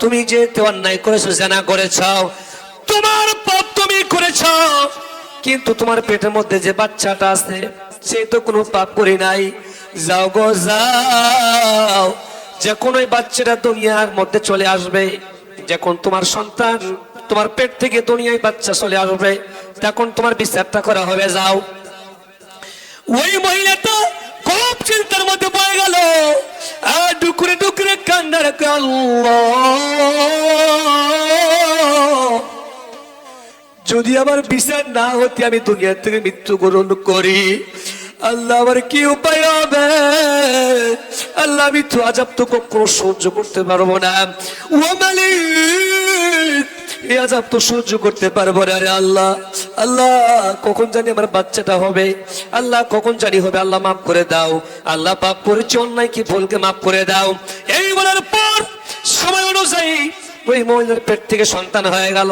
তুমি যে অন্যায় করেছো, জেনা করেছো, তোমার পাপ তুমি করেছো, কিন্তু তোমার পেটের মধ্যে যে বাচ্চাটা আছে সে তো কোনো পাপ করি নাই। যাও গো যাও, যখন ওই বাচ্চাটা দুনিয়ার মধ্যে চলে আসবে, যখন তোমার সন্তান তোমার পেট থেকে দুনিয়ায় বাচ্চা চলে আসবে, তখন তোমার বিচারটা করা হবে। যাও। ওই মহিলাটা খুব চিন্তার মধ্যে পড়ে গেল, আর ডুকরে ডুকরে কান্না রাখে, আল্লাহ, যদি আমার বিচার না হতে আমি দুনিয়া থেকে মৃত্যুবরণ করি, আল্লাহ আমার কি উপায় হবে? আল্লাহ আমি তো আযাব তো কখনো সহ্য করতে পারবো না। ও মালিক, এই আযাব তো সহ্য করতে পারবো না রে আল্লাহ। আল্লাহ কখন জানি আমার বাচ্চাটা হবে, আল্লাহ কখন জানি হবে, আল্লাহ মাফ করে দাও। আল্লাহ পাপ করেছি, অন্যায় কি ভুলকে মাফ করে দাও। এই বলার পর সময় অনুযায়ী ওই মহিলার পেট থেকে সন্তান হয়ে গেল।